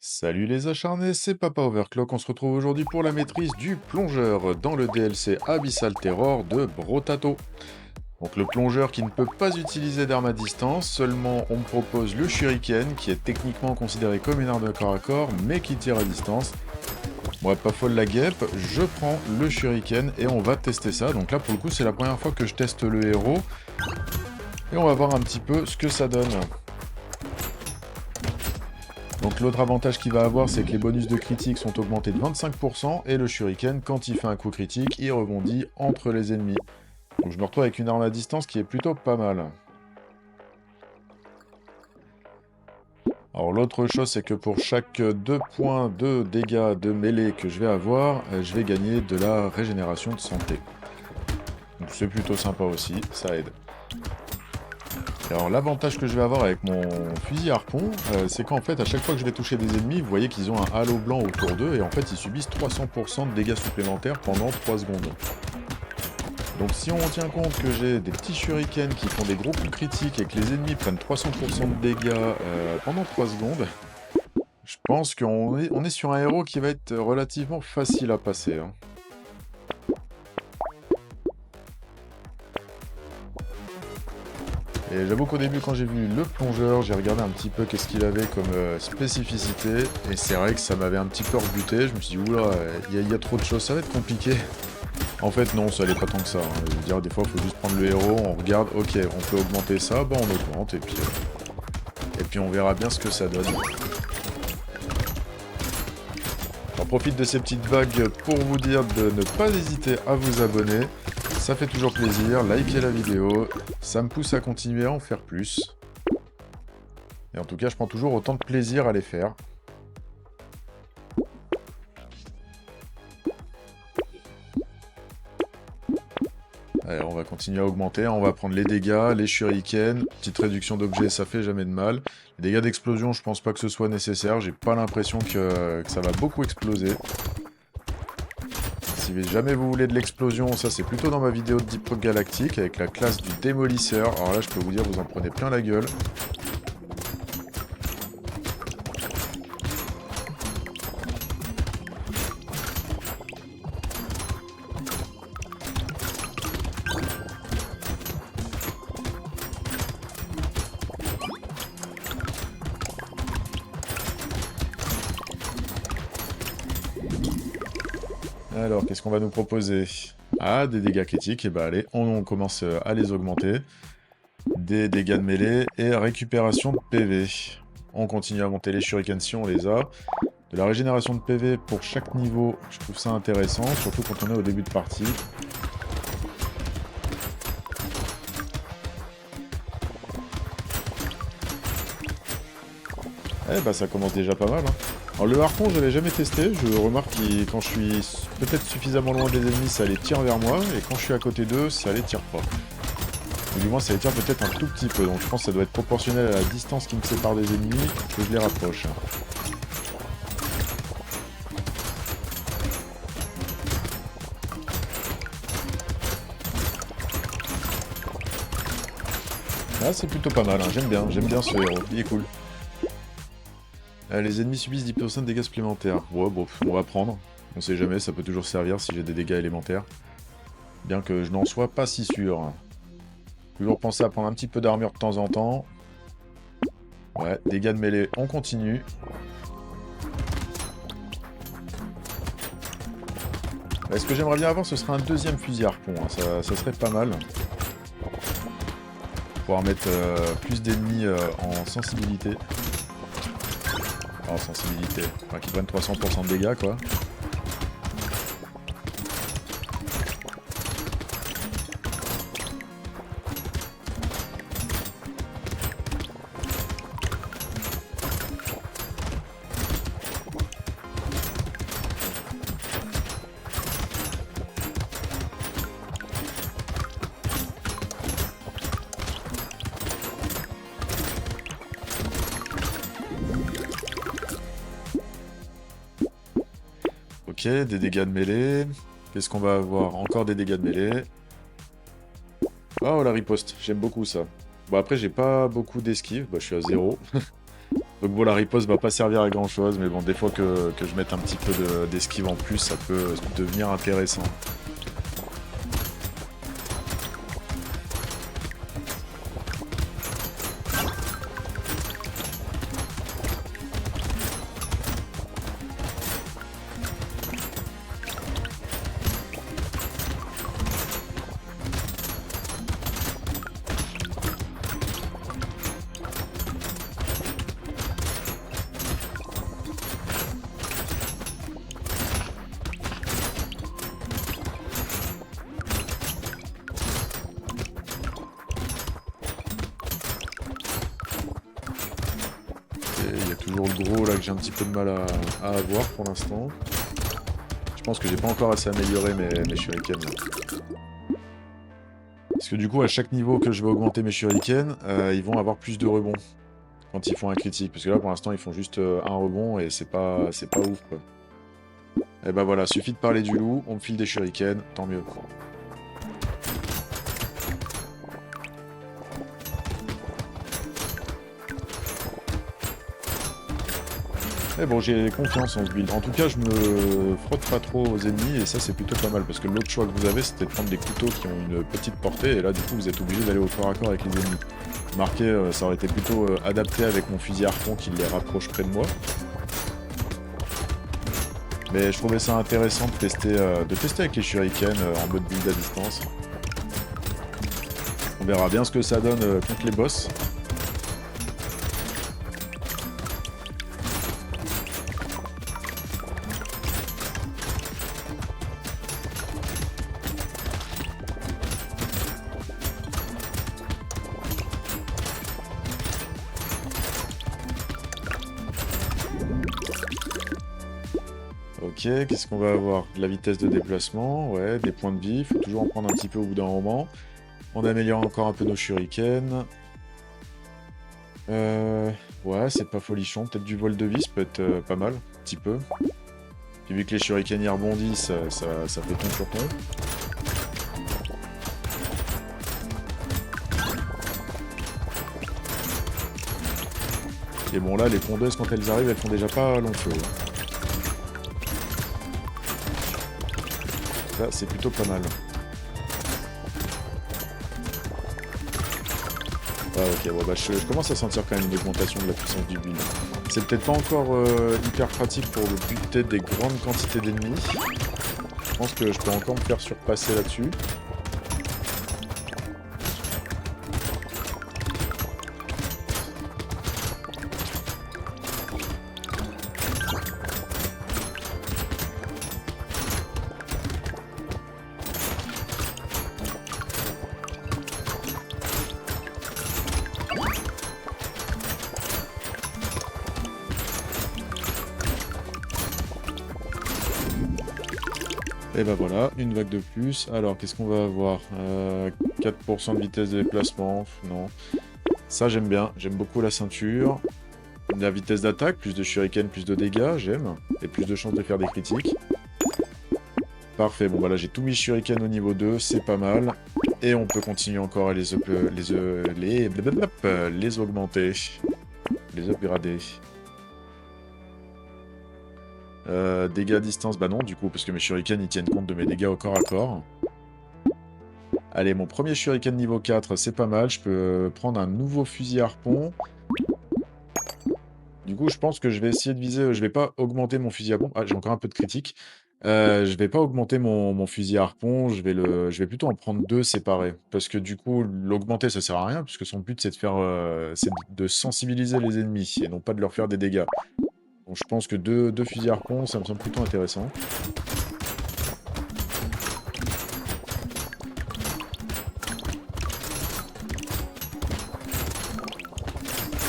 Salut les acharnés, c'est Papa Overclock, on se retrouve aujourd'hui pour la maîtrise du plongeur dans le DLC Abyssal Terror de Brotato. Donc le plongeur qui ne peut pas utiliser d'arme à distance, seulement on me propose le shuriken qui est techniquement considéré comme une arme de corps à corps mais qui tire à distance. Moi pas folle la guêpe, je prends le shuriken et on va tester ça. Donc là pour le coup c'est la première fois que je teste le héros et on va voir un petit peu ce que ça donne. Donc l'autre avantage qu'il va avoir, c'est que les bonus de critique sont augmentés de 25%, et le shuriken, quand il fait un coup critique, il rebondit entre les ennemis. Donc je me retrouve avec une arme à distance qui est plutôt pas mal. Alors l'autre chose, c'est que pour chaque 2 points de dégâts de mêlée que je vais avoir, je vais gagner de la régénération de santé. Donc c'est plutôt sympa aussi, ça aide. Alors l'avantage que je vais avoir avec mon fusil harpon, c'est qu'en fait à chaque fois que je vais toucher des ennemis, vous voyez qu'ils ont un halo blanc autour d'eux et en fait ils subissent 300% de dégâts supplémentaires pendant 3 secondes. Donc si on tient compte que j'ai des petits shurikens qui font des gros coups critiques et que les ennemis prennent 300% de dégâts pendant 3 secondes, je pense qu'on est sur un héros qui va être relativement facile à passer, hein. Et j'avoue qu'au début, quand j'ai vu le plongeur, j'ai regardé un petit peu qu'est-ce qu'il avait comme spécificité. Et c'est vrai que ça m'avait un petit peu rebuté. Je me suis dit, oula, il y a trop de choses, ça va être compliqué. En fait, non, ça allait pas tant que ça, hein. Je veux dire, des fois, il faut juste prendre le héros, on regarde, ok, on peut augmenter ça, bah on augmente, et puis on verra bien ce que ça donne. J'en profite de ces petites vagues pour vous dire de ne pas hésiter à vous abonner. Ça fait toujours plaisir, likez la vidéo, ça me pousse à continuer à en faire plus. Et en tout cas, je prends toujours autant de plaisir à les faire. Allez, on va continuer à augmenter, on va prendre les dégâts, les shurikens, petite réduction d'objets, ça fait jamais de mal. Les dégâts d'explosion, je pense pas que ce soit nécessaire, j'ai pas l'impression que ça va beaucoup exploser. Si jamais vous voulez de l'explosion, ça c'est plutôt dans ma vidéo de Deep Rock Galactique avec la classe du démolisseur. Alors là, je peux vous dire, vous en prenez plein la gueule. Alors, qu'est-ce qu'on va nous proposer? Ah, des dégâts critiques, et bah allez, on commence à les augmenter. Des dégâts de mêlée et récupération de PV. On continue à monter les shurikens si on les a. De la régénération de PV pour chaque niveau, je trouve ça intéressant, surtout quand on est au début de partie. Eh bah ça commence déjà pas mal, hein. Alors le harpon, je l'ai jamais testé, je remarque que quand je suis peut-être suffisamment loin des ennemis, ça les tire vers moi, et quand je suis à côté d'eux, ça les tire pas. Ou du moins ça les tire peut-être un tout petit peu, donc je pense que ça doit être proportionnel à la distance qui me sépare des ennemis, que je les rapproche. Ah c'est plutôt pas mal, hein. J'aime bien ce héros, il est cool. Les ennemis subissent 10% de dégâts supplémentaires. Ouais, bon, on va prendre. On sait jamais, ça peut toujours servir si j'ai des dégâts élémentaires. Bien que je n'en sois pas si sûr. Toujours penser à prendre un petit peu d'armure de temps en temps. Ouais, dégâts de mêlée, on continue. Ce que j'aimerais bien avoir, ce serait un deuxième fusil harpon, hein. Ça serait pas mal. Pouvoir mettre plus d'ennemis en sensibilité. En sensibilité. Enfin, qui prennent 300% de dégâts, quoi. Ok, des dégâts de mêlée. Qu'est-ce qu'on va avoir? Encore des dégâts de mêlée. Oh, la riposte, j'aime beaucoup ça. Bon, après, j'ai pas beaucoup d'esquive, bah, je suis à 0. Donc bon, la riposte va pas servir à grand chose, mais bon, des fois que je mette un petit peu d'esquive en plus, ça peut devenir intéressant. Il y a toujours le gros là que j'ai un petit peu de mal à avoir pour l'instant. Je pense que j'ai pas encore assez amélioré mes shurikens. Parce que du coup, à chaque niveau que je vais augmenter mes shurikens, ils vont avoir plus de rebonds quand ils font un critique. Parce que là, pour l'instant, ils font juste un rebond et c'est pas ouf, quoi. Et bah voilà, suffit de parler du loup, on me file des shurikens, tant mieux. Mais bon, j'ai confiance en ce build. En tout cas, je me frotte pas trop aux ennemis et ça, c'est plutôt pas mal. Parce que l'autre choix que vous avez, c'était de prendre des couteaux qui ont une petite portée et là, du coup, vous êtes obligé d'aller au corps à corps avec les ennemis. Marqué, ça aurait été plutôt adapté avec mon fusil harpon qui les rapproche près de moi. Mais je trouvais ça intéressant de tester avec les shurikens en mode build à distance. On verra bien ce que ça donne contre les boss. Ok, qu'est-ce qu'on va avoir? De la vitesse de déplacement, ouais, des points de vie, il faut toujours en prendre un petit peu au bout d'un moment. On améliore encore un peu nos shurikens. Ouais, c'est pas folichon, peut-être du vol de vie, ça peut être pas mal, un petit peu. Puis vu que les shurikens y rebondissent, ça fait ton sur ton. Et bon là, les pondeuses, quand elles arrivent, elles font déjà pas long feu. Là, c'est plutôt pas mal. Ah ok, bon, bah, je commence à sentir quand même une augmentation de la puissance du build. C'est peut-être pas encore hyper pratique pour buter des grandes quantités d'ennemis. Je pense que je peux encore me faire surpasser là-dessus. Et ben voilà, une vague de plus. Alors, qu'est-ce qu'on va avoir 4% de vitesse de déplacement, non. Ça, j'aime bien. J'aime beaucoup la ceinture. La vitesse d'attaque, plus de shuriken, plus de dégâts, j'aime. Et plus de chances de faire des critiques. Parfait, bon voilà, j'ai tous mes shurikens au niveau 2, c'est pas mal. Et on peut continuer encore à les augmenter. Les upgrader. Dégâts à distance, bah non du coup, parce que mes shurikens ils tiennent compte de mes dégâts au corps à corps. Allez, mon premier shuriken niveau 4, c'est pas mal. Je peux prendre un nouveau fusil harpon. Du coup, je pense que je vais essayer de viser... Je vais pas augmenter mon fusil harpon. Ah, j'ai encore un peu de critique. Je vais pas augmenter mon fusil harpon. Je vais plutôt en prendre deux séparés. Parce que du coup, l'augmenter, ça sert à rien. Puisque son but, c'est de faire... c'est de sensibiliser les ennemis. Et non pas de leur faire des dégâts. Donc je pense que deux fusils harpon, ça me semble plutôt intéressant.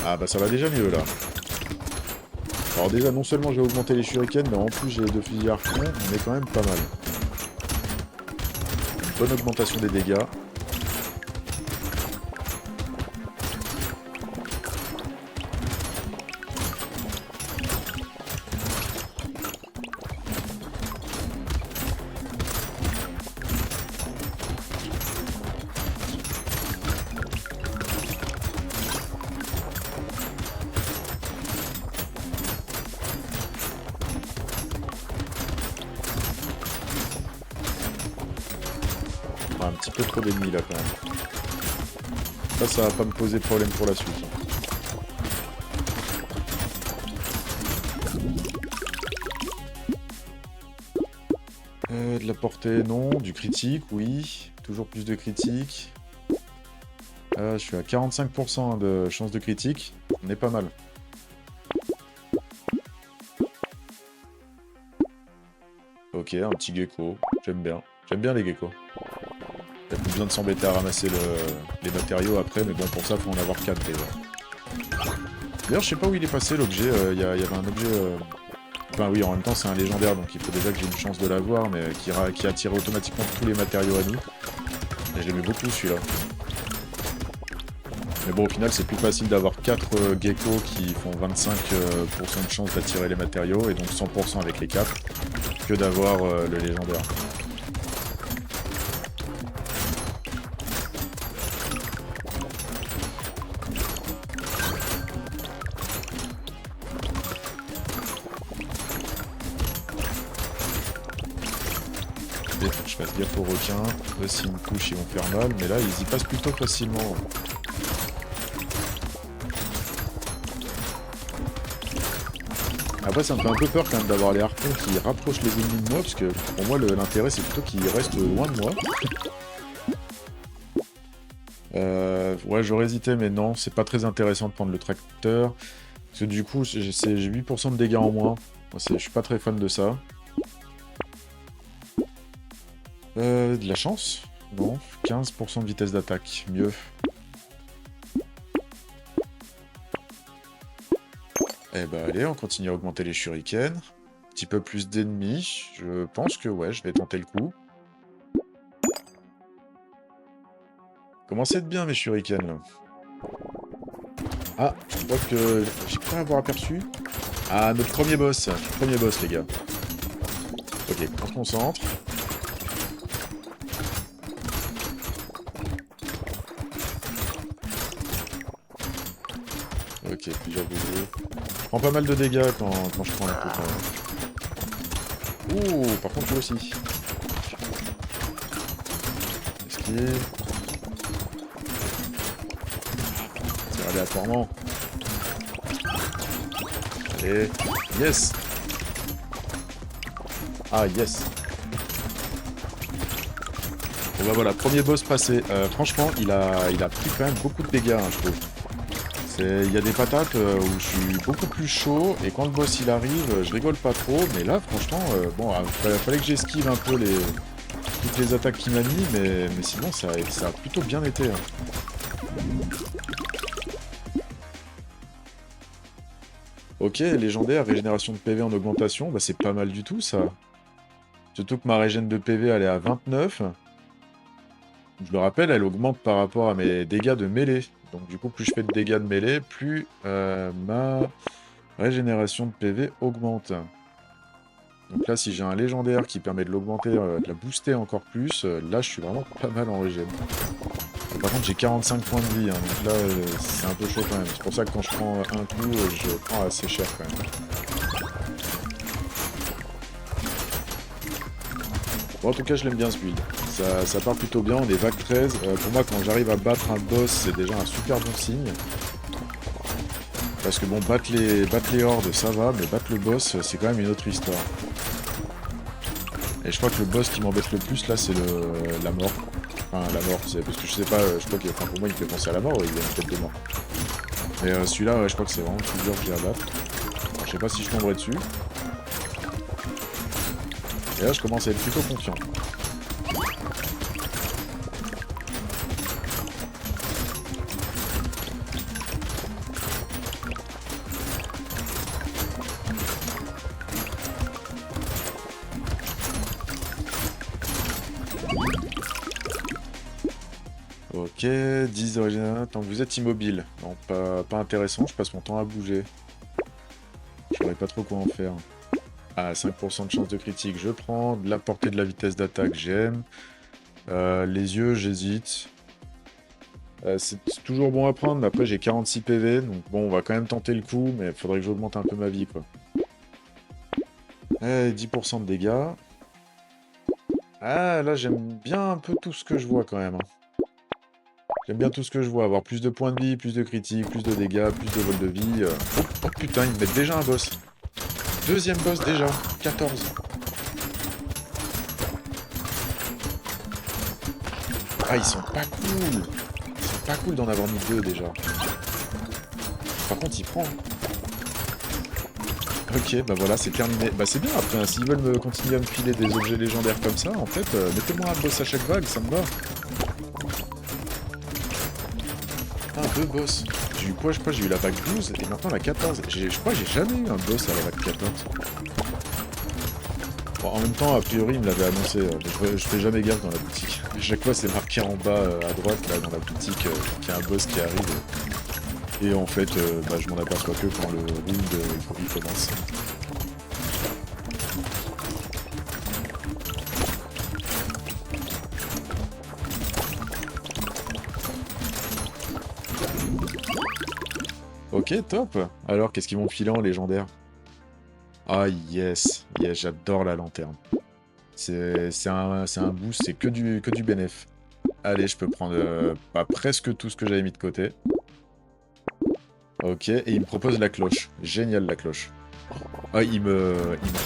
Ah bah ça va déjà mieux là. Alors déjà non seulement j'ai augmenté les shurikens, mais en plus j'ai deux fusils harpon, on est quand même pas mal. Une bonne augmentation des dégâts. un petit peu trop d'ennemis là quand même. Ça va pas me poser problème pour la suite. De la portée, non. Du critique, oui. Toujours plus de critique. Je suis à 45% de chance de critique. On est pas mal. Ok, un petit gecko. J'aime bien. J'aime bien les geckos. T'as plus besoin de s'embêter à ramasser les matériaux après, mais bon, pour ça, faut en avoir 4 déjà. D'ailleurs, je sais pas où il est passé l'objet. Il y avait un objet... Enfin oui, en même temps, c'est un légendaire, donc il faut déjà que j'ai une chance de l'avoir, mais qui attire automatiquement tous les matériaux amis. Et je l'aimais beaucoup celui-là. Mais bon, au final, c'est plus facile d'avoir 4 geckos qui font 25% de chance d'attirer les matériaux, et donc 100% avec les 4, que d'avoir le légendaire. Faut que je fasse gaffe aux requins. Eux, s'ils me touchent, ils vont faire mal, mais là, ils y passent plutôt facilement. Après, ça me fait un peu peur quand même d'avoir les harpons qui rapprochent les ennemis de moi, parce que pour moi, l'intérêt, c'est plutôt qu'ils restent loin de moi. Ouais, j'aurais hésité, mais non, c'est pas très intéressant de prendre le tracteur. Parce que du coup, j'ai 8% de dégâts en moins. Moi, je suis pas très fan de ça. De la chance? Non, 15% de vitesse d'attaque, mieux. Eh bah allez, on continue à augmenter les shurikens. Un petit peu plus d'ennemis. Je pense que ouais, je vais tenter le coup. Commencez de bien mes shurikens là. Ah, je crois que j'ai pas à avoir aperçu. Ah, notre premier boss. Premier boss les gars. Ok, on se concentre. Ok, plusieurs bougies. Je prends pas mal de dégâts quand je prends un coup quand même. Ouh, par contre lui aussi. Esquive. Tire aléatoirement. Allez. Yes. Ah, yes. Bon bah voilà, premier boss passé. Franchement, il a pris quand même beaucoup de dégâts, hein, je trouve. Il y a des patates où je suis beaucoup plus chaud, et quand le boss il arrive, je rigole pas trop, mais là franchement, bon, fallait que j'esquive un peu toutes les attaques qu'il m'a mis, mais sinon ça a plutôt bien été. Hein. Ok, légendaire, régénération de PV en augmentation, bah c'est pas mal du tout ça. Surtout que ma régène de PV elle est à 29. Je le rappelle, elle augmente par rapport à mes dégâts de mêlée. Donc du coup, plus je fais de dégâts de mêlée, plus ma régénération de PV augmente. Donc là, si j'ai un légendaire qui permet de l'augmenter, de la booster encore plus, là, je suis vraiment pas mal en régène. Par contre, j'ai 45 points de vie, hein, donc là, c'est un peu chaud quand même. C'est pour ça que quand je prends un coup, je prends assez cher quand même. Bon, en tout cas, je l'aime bien ce build. Ça part plutôt bien, on est vague 13. Pour moi, quand j'arrive à battre un boss, c'est déjà un super bon signe. Parce que bon, battre les hordes, ça va, mais battre le boss, c'est quand même une autre histoire. Et je crois que le boss qui m'embête le plus, là, c'est la mort. Enfin, la mort, c'est parce que je sais pas, je crois que pour moi, il me fait penser à la mort, il a une tête de mort. Mais celui-là, ouais, je crois que c'est vraiment plus dur qu'il à battre. Alors, je sais pas si je tomberai dessus. Et là, je commence à être plutôt confiant. Ok, 10 de régénération. Tant que vous êtes immobile. Non, pas intéressant, je passe mon temps à bouger. Je saurais pas trop quoi en faire. Ah, 5% de chance de critique, je prends. De la portée de la vitesse d'attaque, j'aime. Les yeux, j'hésite. C'est toujours bon à prendre, mais après j'ai 46 PV, donc bon, on va quand même tenter le coup, mais il faudrait que j'augmente un peu ma vie, quoi. 10% de dégâts. Ah, là, j'aime bien un peu tout ce que je vois quand même, hein. J'aime bien tout ce que je vois. Avoir plus de points de vie, plus de critiques, plus de dégâts, plus de vol de vie. Oh, oh, putain, ils me mettent déjà un boss. Deuxième boss déjà. 14. Ah, ils sont pas cool. Ils sont pas cool d'en avoir mis deux déjà. Par contre, il prend. Ok, bah voilà, c'est terminé. Bah c'est bien après, hein, s'ils veulent continuer à me filer des objets légendaires comme ça, en fait, mettez-moi un boss à chaque vague, ça me va. Ah, deux boss. J'ai eu quoi? Je crois que j'ai eu la vague 12 et maintenant la 14. Je crois que j'ai jamais eu un boss à la vague 14. Bon, en même temps, a priori, il me l'avait annoncé. Je fais jamais gaffe dans la boutique. À chaque fois, c'est marqué en bas à droite, là, dans la boutique, qu'il y a un boss qui arrive. Et en fait, bah, je m'en aperçois que quand le round il commence. Ok, top. Alors, qu'est-ce qu'ils vont filer en légendaire? Ah, yes. Yes, j'adore la lanterne. C'est un boost, c'est que du bénéf. Allez, je peux prendre bah, presque tout ce que j'avais mis de côté. Ok, et il me propose la cloche. Génial, la cloche. Ah, il me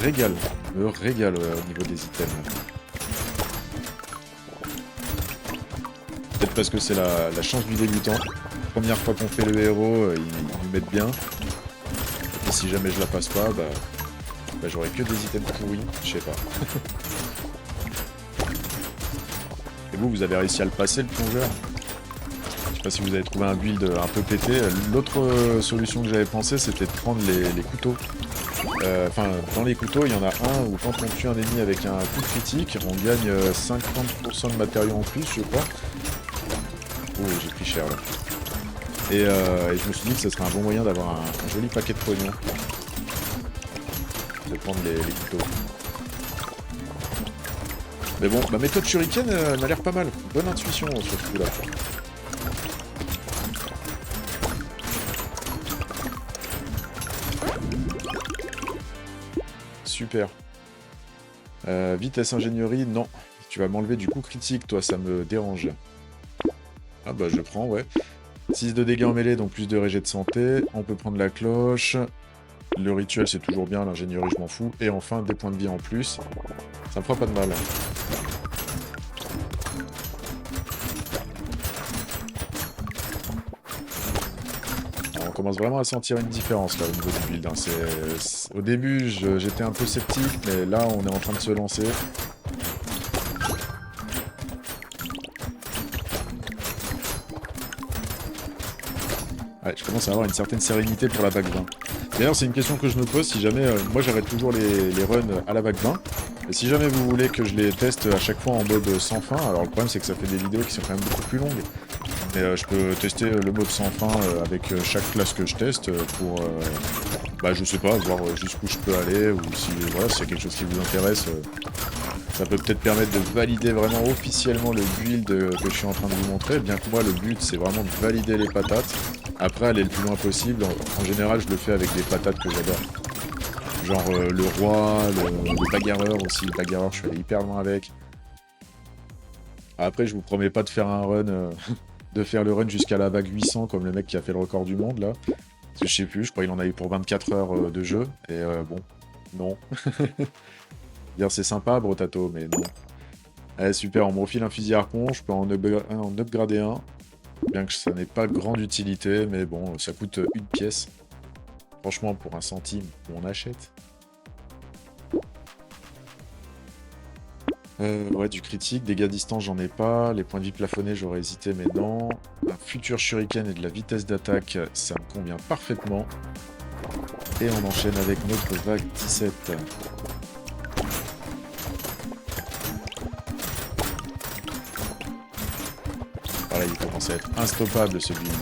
régale. Il me régale au niveau des items. Peut-être parce que c'est la chance du débutant. Première fois qu'on fait le héros, ils nous mettent bien. Et si jamais je la passe pas, bah j'aurai que des items pourris. Je sais pas. Et vous avez réussi à le passer, le plongeur? Je sais pas si vous avez trouvé un build un peu pété. L'autre solution que j'avais pensé, c'était de prendre les couteaux. Enfin, dans les couteaux, il y en a un où quand on tue un ennemi avec un coup de critique, on gagne 50% de matériaux en plus, je crois. Oh, j'ai pris cher là. Et je me suis dit que ce serait un bon moyen d'avoir un joli paquet de pognon. De prendre les couteaux. Mais bon, ma méthode shuriken m'a l'air pas mal. Bonne intuition sur ce coup-là. Super. Vitesse ingénierie, non. Tu vas m'enlever du coup critique, toi, ça me dérange. Ah bah je prends, ouais. 6 de dégâts en mêlée, donc plus de régé de santé. On peut prendre la cloche. Le rituel, c'est toujours bien. L'ingénierie, je m'en fous. Et enfin, des points de vie en plus. Ça me fera pas de mal. Alors, on commence vraiment à sentir une différence là au niveau du build. Hein. Au début, j'étais un peu sceptique, mais là, on est en train de se lancer. Ouais, je commence à avoir une certaine sérénité pour la vague 20. D'ailleurs, c'est une question que je me pose si jamais... moi, j'arrête toujours les runs à la vague 20. Et si jamais vous voulez que je les teste à chaque fois en mode sans fin, alors le problème, c'est que ça fait des vidéos qui sont quand même beaucoup plus longues. Mais je peux tester le mode sans fin avec chaque classe que je teste pour... bah, je sais pas, voir jusqu'où je peux aller, ou si voilà, s'il y a quelque chose qui vous intéresse... ça peut peut-être permettre de valider vraiment officiellement le build que je suis en train de vous montrer, bien que moi le but c'est vraiment de valider les patates. Après aller le plus loin possible, en général je le fais avec des patates que j'adore. Genre le roi, le bagarreur aussi, le bagarreur je suis allé hyper loin avec. Après je vous promets pas de faire un run, de faire le run jusqu'à la vague 800 comme le mec qui a fait le record du monde là. Parce que je sais plus, je crois qu'il en a eu pour 24 heures de jeu, et bon, non. C'est sympa, Brotato, mais non. Allez, super, on me refile un fusil harpon, je peux en upgrader un. Bien que ça n'ait pas grande utilité, mais bon, ça coûte une pièce. Franchement, pour un centime, on achète. Ouais, du critique, dégâts distance, j'en ai pas. Les points de vie plafonnés, j'aurais hésité, mais non. Un futur shuriken et de la vitesse d'attaque, ça me convient parfaitement. Et on enchaîne avec notre vague 17. Voilà, il commence à être instoppable ce build.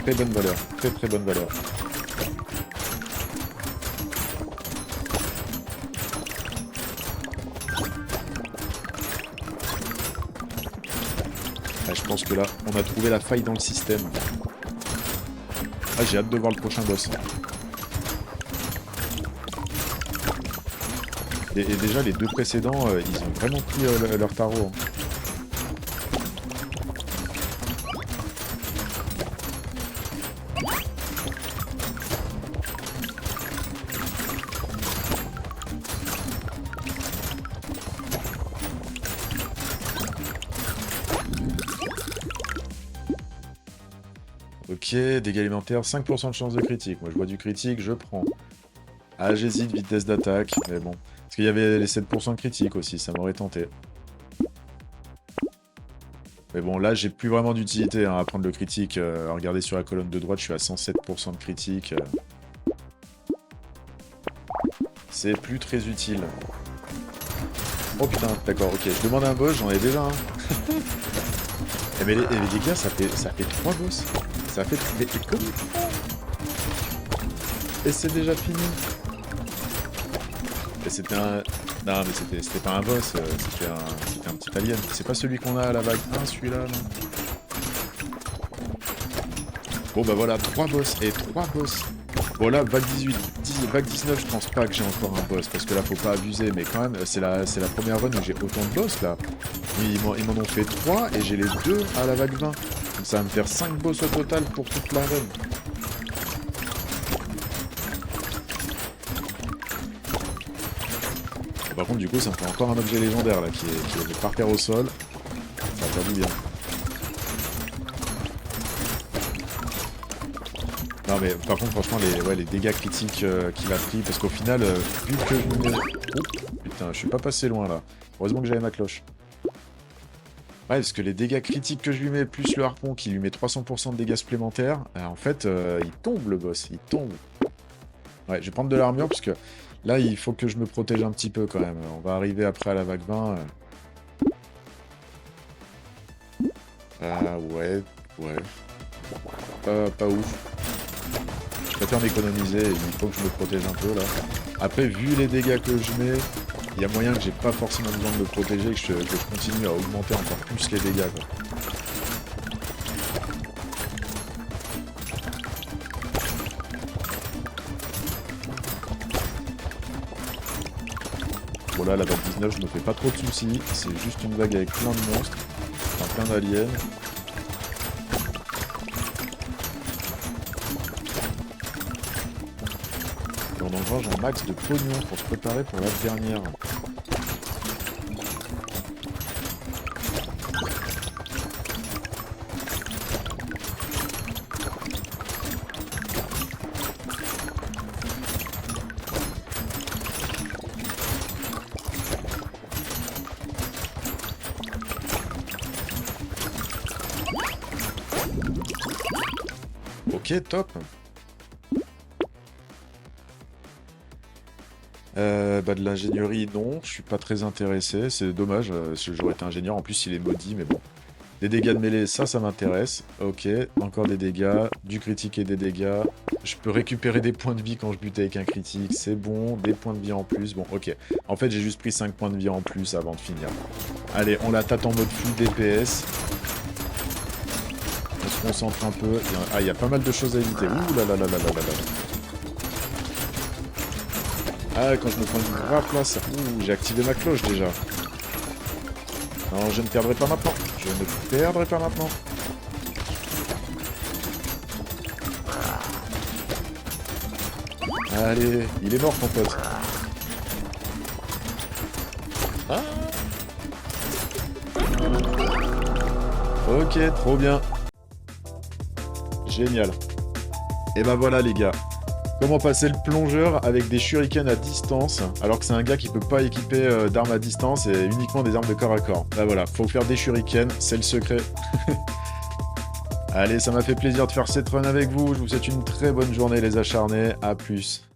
Très bonne valeur, très bonne valeur. Ah, je pense que là, on a trouvé la faille dans le système. Ah, j'ai hâte de voir le prochain boss. Et déjà, les deux précédents, ils ont vraiment pris leur tarot. Hein. Ok, dégâts alimentaires, 5% de chance de critique. Moi, je vois du critique, je prends. Ah, j'hésite, vitesse d'attaque, mais bon. Parce qu'il y avait les 7% de critique aussi, ça m'aurait tenté. Mais bon, là, j'ai plus vraiment d'utilité hein, à prendre le critique. Regardez sur la colonne de droite, je suis à 107% de critique. C'est plus très utile. Oh putain, d'accord, ok. Je demande un boss, j'en ai déjà un. Mais les dégâts, ça fait 3 boss. Ça fait... Mais comme... Et c'est déjà fini. Et c'était un... Non, mais c'était pas un boss, c'était un petit alien. C'est pas celui qu'on a à la vague 1, celui-là, non? Bon, bah voilà, 3 boss. Et 3 boss. Bon, là, vague 18, vague 19, je pense pas que j'ai encore un boss, parce que là, faut pas abuser. Mais quand même, c'est la première run où j'ai autant de boss, là. Ils m'en ont fait 3, et j'ai les 2 à la vague 20. Donc ça va me faire 5 boss au total pour toute la run. Par contre, du coup, ça me fait encore un objet légendaire, là, qui est par terre au sol. Ça va faire du bien. Non, mais par contre, franchement, les dégâts critiques qu'il a pris, parce qu'au final, vu que je me mets... Oh, putain, je suis pas passé loin, là. Heureusement que j'avais ma cloche. Ouais, parce que les dégâts critiques que je lui mets, plus le harpon qui lui met 300% de dégâts supplémentaires, en fait, il tombe, le boss, il tombe. Ouais, je vais prendre de l'armure, parce que... Là, il faut que je me protège un petit peu quand même. On va arriver après à la vague 20. Ah ouais, ouais. Pas ouf. Je préfère m'économiser, il faut que je me protège un peu là. Après, vu les dégâts que je mets, il y a moyen que j'ai pas forcément besoin de me protéger, que je continue à augmenter encore plus les dégâts quoi. Bon là, la vague 19, je me fais pas trop de soucis. C'est juste une vague avec plein de monstres. Enfin, plein d'aliens. Et on engrange un max de pognon pour se préparer pour la dernière. Ok, top. Bah de l'ingénierie, non, je suis pas très intéressé, c'est dommage, j'aurais été ingénieur, en plus il est maudit, mais bon. Des dégâts de mêlée, ça m'intéresse. Ok, encore des dégâts, du critique et des dégâts. Je peux récupérer des points de vie quand je bute avec un critique, c'est bon, des points de vie en plus, bon ok. En fait j'ai juste pris 5 points de vie en plus avant de finir. Allez, on la tâte en mode full DPS. On se concentre un peu. Ah, il y a pas mal de choses à éviter. Ouh là là là là là là là. Ah, quand je me prends une grave place. Ouh, j'ai activé ma cloche déjà. Non, je ne perdrai pas maintenant. Je ne perdrai pas maintenant. Allez, il est mort ton pote. Ah. Ok, trop bien. Génial. Et ben voilà les gars. Comment passer le plongeur avec des shurikens à distance, alors que c'est un gars qui peut pas équiper d'armes à distance et uniquement des armes de corps à corps. Bah voilà, faut faire des shurikens, c'est le secret. Allez, ça m'a fait plaisir de faire cette run avec vous. Je vous souhaite une très bonne journée les acharnés. À plus.